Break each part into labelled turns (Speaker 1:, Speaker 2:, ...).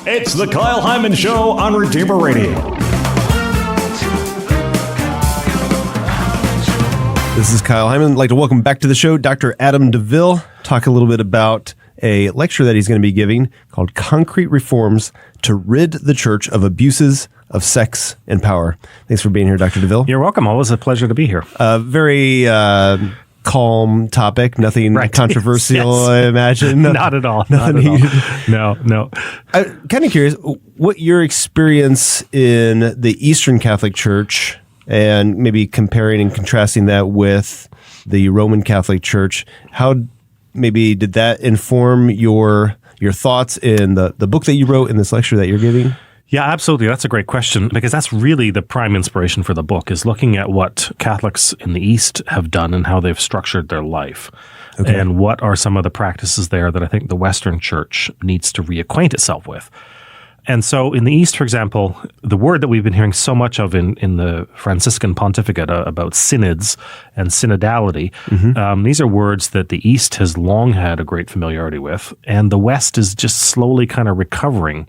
Speaker 1: It's the Kyle Hyman Show on Redeemer Radio.
Speaker 2: This is Kyle Hyman. I'd like to welcome back to the show Dr. Adam DeVille. Talk a little bit about a lecture that he's going to be giving called Concrete Reforms to Rid the Church of Abuses of Sex and Power. Thanks for being here, Dr. DeVille.
Speaker 3: You're welcome. Always a pleasure to be here.
Speaker 2: Very calm topic, nothing controversial, yes. I imagine.
Speaker 3: Not at all. Not at all. No.
Speaker 2: I'm kind of curious what your experience in the Eastern Catholic Church, and maybe comparing and contrasting that with the Roman Catholic Church, how maybe did that inform your thoughts in the book that you wrote in this lecture that you're giving?
Speaker 3: Yeah, absolutely. That's a great question, because that's really the prime inspiration for the book, is looking at what Catholics in the East have done and how they've structured their life. Okay. And what are some of the practices there that I think the Western Church needs to reacquaint itself with. And so in the East, for example, the word that we've been hearing so much of in the Franciscan pontificate about synods and synodality, these are words that the East has long had a great familiarity with, and the West is just slowly kind of recovering.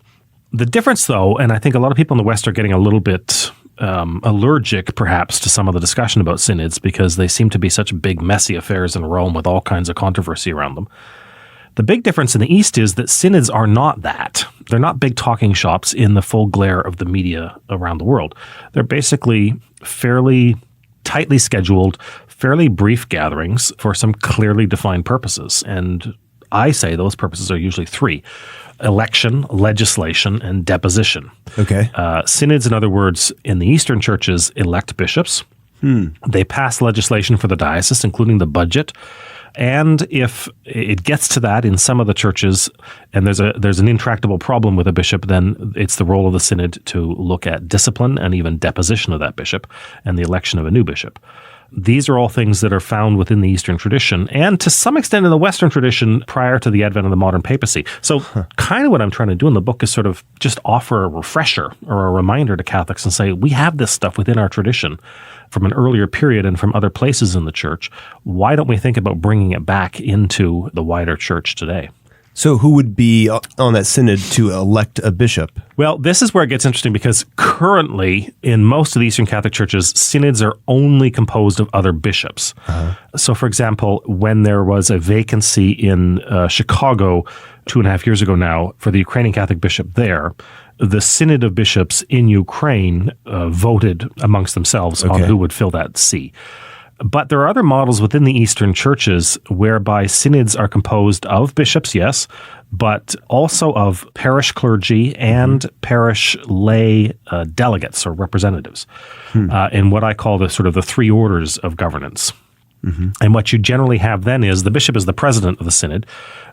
Speaker 3: The difference, though, and I think a lot of people in the West are getting a little bit allergic, perhaps, to some of the discussion about synods because they seem to be such big, messy affairs in Rome with all kinds of controversy around them. The big difference in the East is that synods are not that. They're not big talking shops in the full glare of the media around the world. They're basically fairly tightly scheduled, fairly brief gatherings for some clearly defined purposes. And I say those purposes are usually three: election, legislation, and deposition. Okay. Synods, in other words, in the Eastern churches, elect bishops. They pass legislation for the diocese, including the budget. And if it gets to that in some of the churches, and there's an intractable problem with a bishop, then it's the role of the synod to look at discipline and even deposition of that bishop and the election of a new bishop. These are all things that are found within the Eastern tradition, and to some extent in the Western tradition prior to the advent of the modern papacy. So kind of what I'm trying to do in the book is sort of just offer a refresher or a reminder to Catholics and say, we have this stuff within our tradition from an earlier period and from other places in the church. Why don't we think about bringing it back into the wider church today?
Speaker 2: So who would be on that synod to elect a bishop?
Speaker 3: Well, this is where it gets interesting, because currently in most of the Eastern Catholic churches, synods are only composed of other bishops. So, for example, when there was a vacancy in Chicago 2.5 years ago now for the Ukrainian Catholic bishop there, the synod of bishops in Ukraine voted amongst themselves on who would fill that see. But there are other models within the Eastern churches whereby synods are composed of bishops, yes, but also of parish clergy and parish lay delegates or representatives in what I call the sort of the three orders of governance. And what you generally have then is the bishop is the president of the synod,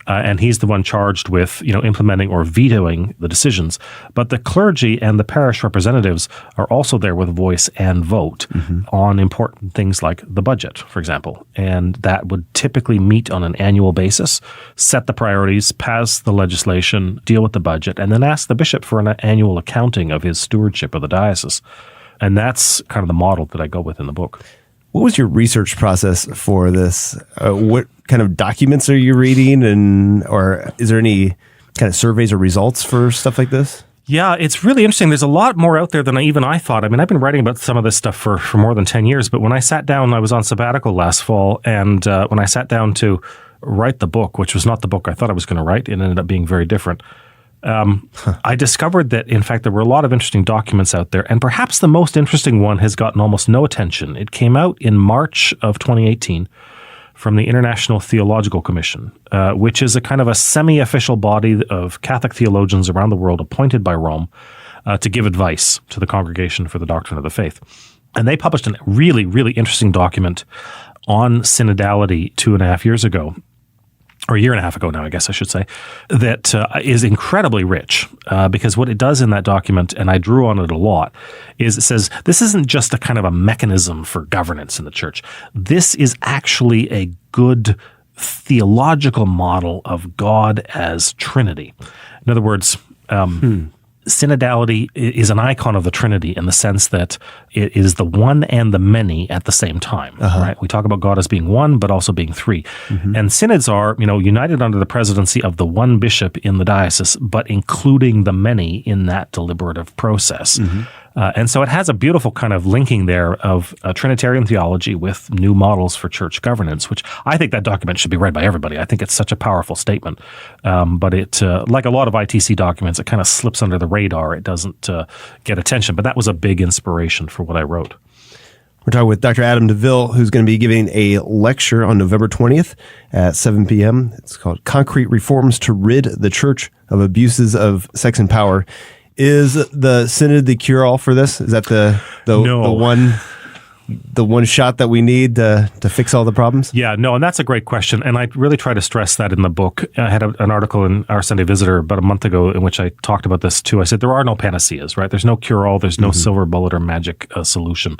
Speaker 3: and he's the one charged with, implementing or vetoing the decisions. But the clergy and the parish representatives are also there with voice and vote on important things like the budget, for example. And that would typically meet on an annual basis, set the priorities, pass the legislation, deal with the budget, and then ask the bishop for an annual accounting of his stewardship of the diocese. And that's kind of the model that I go with in the book.
Speaker 2: What was your research process for this? What kind of documents are you reading, or is there any kind of surveys or results for stuff like this?
Speaker 3: Yeah, it's really interesting. There's a lot more out there than I thought. I mean, I've been writing about some of this stuff for more than 10 years, but when I sat down, I was on sabbatical last fall, and when I sat down to write the book, which was not the book I thought I was going to write, it ended up being very different. I discovered that, in fact, there were a lot of interesting documents out there, and perhaps the most interesting one has gotten almost no attention. It came out in March of 2018 from the International Theological Commission, which is a kind of a semi-official body of Catholic theologians around the world appointed by Rome to give advice to the Congregation for the Doctrine of the Faith. And they published a really, really interesting document on synodality 2.5 years ago, or a year and a half ago now, I guess I should say, that is incredibly rich because what it does in that document, and I drew on it a lot, is it says this isn't just a kind of a mechanism for governance in the church. This is actually a good theological model of God as Trinity. In other words, synodality is an icon of the Trinity in the sense that it is the one and the many at the same time, right? We talk about God as being one, but also being three. And synods are, united under the presidency of the one bishop in the diocese, but including the many in that deliberative process. And so it has a beautiful kind of linking there of Trinitarian theology with new models for church governance, which I think that document should be read by everybody. I think it's such a powerful statement. But it, like a lot of ITC documents, it kind of slips under the radar. It doesn't get attention. But that was a big inspiration for what I wrote.
Speaker 2: We're talking with Dr. Adam DeVille, who's going to be giving a lecture on November 20th at 7 p.m. It's called Concrete Reforms to Rid the Church of Abuses of Sex and Power. Is the synod the cure-all for this? Is that the one shot that we need to fix all the problems?
Speaker 3: Yeah, no, and that's a great question. And I really try to stress that in the book. I had an article in Our Sunday Visitor about a month ago in which I talked about this too. I said there are no panaceas, right? There's no cure-all. There's no silver bullet or magic solution.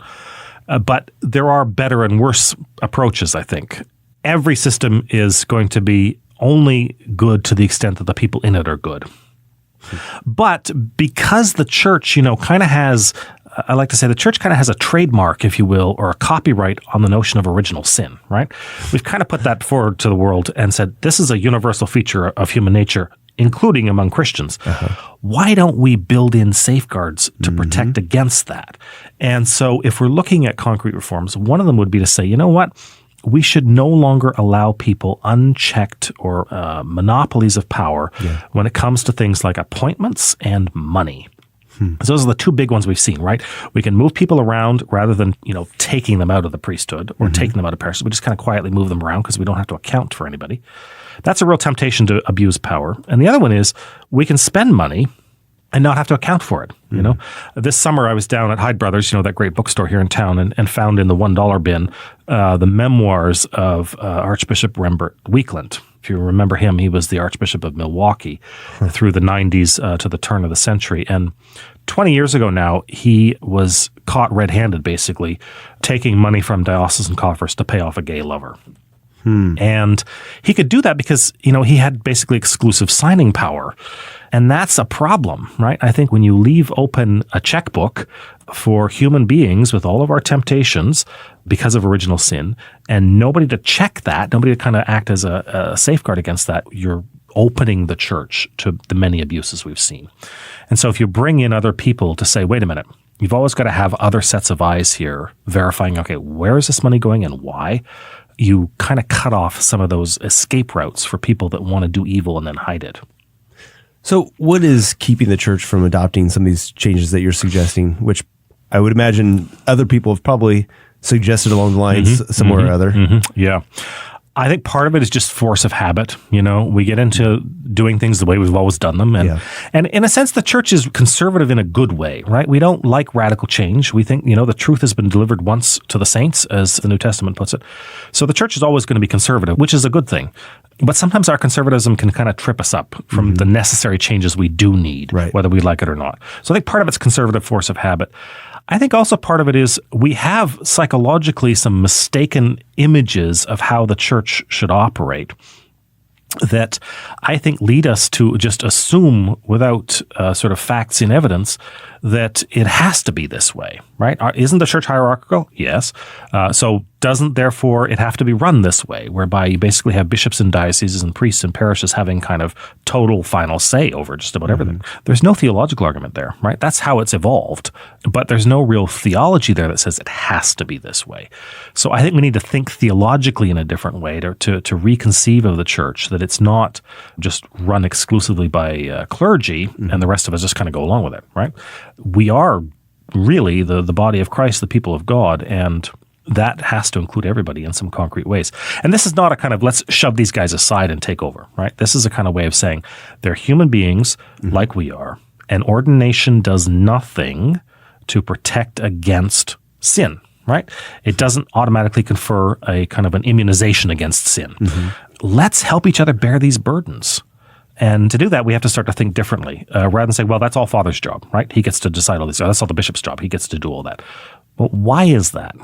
Speaker 3: But there are better and worse approaches, I think. Every system is going to be only good to the extent that the people in it are good. But because the church, kind of has, I like to say the church kind of has a trademark, if you will, or a copyright on the notion of original sin, right? We've kind of put that forward to the world and said, this is a universal feature of human nature, including among Christians. Why don't we build in safeguards to protect against that? And so if we're looking at concrete reforms, one of them would be to say, you know what? We should no longer allow people unchecked or monopolies of power when it comes to things like appointments and money. So those are the two big ones we've seen, right? We can move people around rather than, taking them out of the priesthood or taking them out of parishes. We just kind of quietly move them around because we don't have to account for anybody. That's a real temptation to abuse power. And the other one is we can spend money and not have to account for it. This summer I was down at Hyde Brothers, that great bookstore here in town, and found in the $1 bin the memoirs of Archbishop Rembert Weekland. If you remember him, he was the Archbishop of Milwaukee through the 90s to the turn of the century. And 20 years ago now, he was caught red-handed, basically, taking money from diocesan coffers to pay off a gay lover. And he could do that because, he had basically exclusive signing power. And that's a problem, right? I think when you leave open a checkbook for human beings with all of our temptations because of original sin, and nobody to check that, nobody to kind of act as a safeguard against that, you're opening the church to the many abuses we've seen. And so if you bring in other people to say, wait a minute, you've always got to have other sets of eyes here verifying, okay, where is this money going and why? You kind of cut off some of those escape routes for people that want to do evil and then hide it.
Speaker 2: So what is keeping the church from adopting some of these changes that you're suggesting, which I would imagine other people have probably suggested along the lines somewhere or other?
Speaker 3: Yeah. I think part of it is just force of habit. We get into doing things the way we've always done them. And in a sense, the church is conservative in a good way, right? We don't like radical change. We think, the truth has been delivered once to the saints, as the New Testament puts it. So the church is always going to be conservative, which is a good thing. But sometimes our conservatism can kind of trip us up from the necessary changes we do need, whether we like it or not. So I think part of it's conservative force of habit. I think also part of it is we have psychologically some mistaken images of how the church should operate that I think lead us to just assume without sort of facts and evidence that it has to be this way, right? Isn't the church hierarchical? Yes. So doesn't, therefore, it have to be run this way, whereby you basically have bishops and dioceses and priests and parishes having kind of total final say over just about everything? There's no theological argument there, right? That's how it's evolved, but there's no real theology there that says it has to be this way. So I think we need to think theologically in a different way to reconceive of the church, that it's not just run exclusively by clergy and the rest of us just kind of go along with it, right? We are really the body of Christ, the people of God, and that has to include everybody in some concrete ways. And this is not a kind of let's shove these guys aside and take over, right? This is a kind of way of saying they're human beings like we are, and ordination does nothing to protect against sin, right? It doesn't automatically confer a kind of an immunization against sin. Let's help each other bear these burdens. And to do that, we have to start to think differently, rather than say, well, that's all Father's job, right? He gets to decide all these. That's all the bishop's job. He gets to do all that. Well, why is that?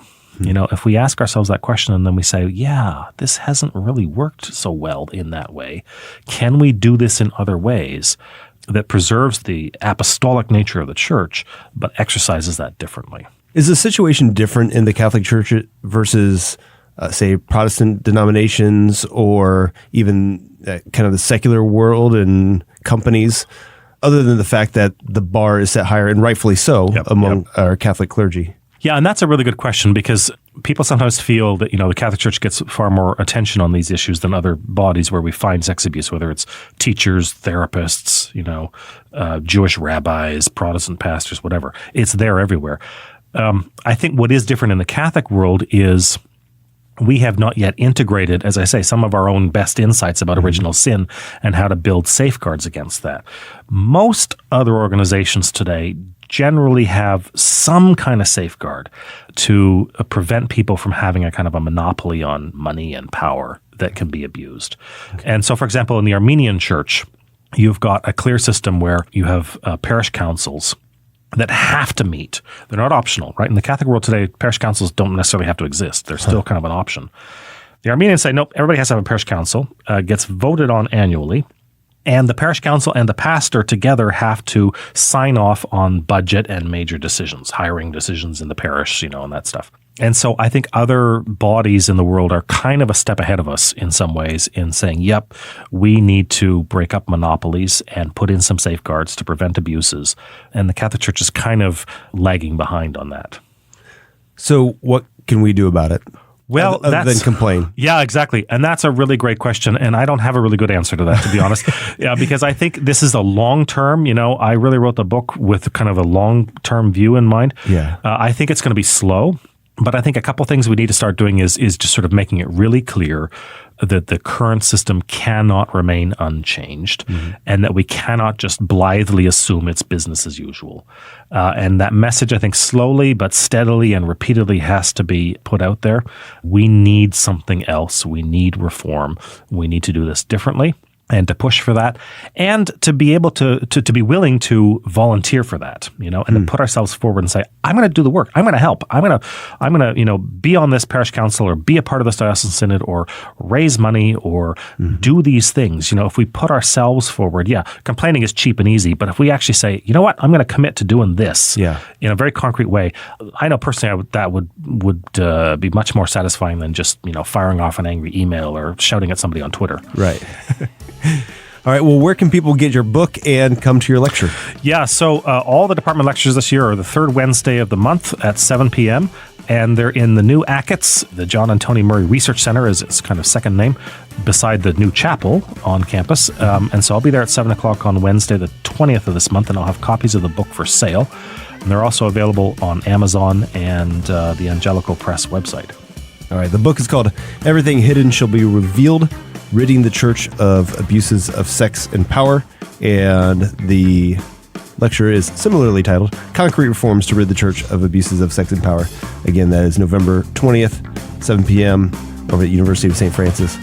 Speaker 3: If we ask ourselves that question and then we say, yeah, this hasn't really worked so well in that way. Can we do this in other ways? that preserves the apostolic nature of the church, but exercises that differently.
Speaker 2: Is the situation different in the Catholic Church versus, say, Protestant denominations or even kind of the secular world and companies, other than the fact that the bar is set higher, and rightfully so, among our Catholic clergy? Yeah,
Speaker 3: and that's a really good question, because people sometimes feel that, the Catholic Church gets far more attention on these issues than other bodies where we find sex abuse, whether it's teachers, therapists, Jewish rabbis, Protestant pastors, whatever. It's there everywhere. I think what is different in the Catholic world is we have not yet integrated, as I say, some of our own best insights about original sin and how to build safeguards against that. Most other organizations today generally have some kind of safeguard to prevent people from having a kind of a monopoly on money and power that can be abused. Okay. And so, for example, in the Armenian church, you've got a clear system where you have parish councils that have to meet. They're not optional, right? In the Catholic world today, parish councils don't necessarily have to exist. They're still kind of an option. The Armenians say, nope, everybody has to have a parish council, gets voted on annually, and the parish council and the pastor together have to sign off on budget and major decisions, hiring decisions in the parish, and that stuff. And so I think other bodies in the world are kind of a step ahead of us in some ways in saying, yep, we need to break up monopolies and put in some safeguards to prevent abuses. And the Catholic Church is kind of lagging behind on that. So what can we do about it? Well,
Speaker 2: other than complain.
Speaker 3: Yeah, exactly. And that's a really great question. And I don't have a really good answer to that, to be honest. Yeah, because I think this is a long-term, I really wrote the book with kind of a long-term view in mind.
Speaker 2: Yeah.
Speaker 3: I think it's going to be slow. But I think a couple things we need to start doing is just sort of making it really clear that the current system cannot remain unchanged, and that we cannot just blithely assume it's business as usual. And that message, I think, slowly but steadily and repeatedly has to be put out there. We need something else. We need reform. We need to do this differently, and to push for that, and to be able to be willing to volunteer for that, and to put ourselves forward and say, I'm going to do the work. I'm going to help. I'm going to, be on this parish council or be a part of this diocesan synod or raise money or do these things. If we put ourselves forward, complaining is cheap and easy, but if we actually say, you know what, I'm going to commit to doing this in a very concrete way, I know personally that would be much more satisfying than just, firing off an angry email or shouting at somebody on Twitter.
Speaker 2: Right. All right. Well, where can people get your book and come to your lecture?
Speaker 3: Yeah. So all the department lectures this year are the third Wednesday of the month at 7 p.m. And they're in the new Achatz, the John and Tony Murray Research Center is its kind of second name, beside the new chapel on campus. And so I'll be there at 7 o'clock on Wednesday, the 20th of this month, and I'll have copies of the book for sale. And they're also available on Amazon and the Angelical Press website.
Speaker 2: All right. The book is called Everything Hidden Shall Be Revealed, Ridding the Church of Abuses of Sex and Power. And the lecture is similarly titled Concrete Reforms to Rid the Church of Abuses of Sex and Power. Again, that is November 20th, 7 p.m. over at University of St. Francis.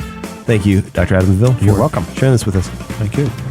Speaker 2: Thank you, Dr. Adam DeVille.
Speaker 3: You're welcome.
Speaker 2: Sharing this with us.
Speaker 3: Thank you.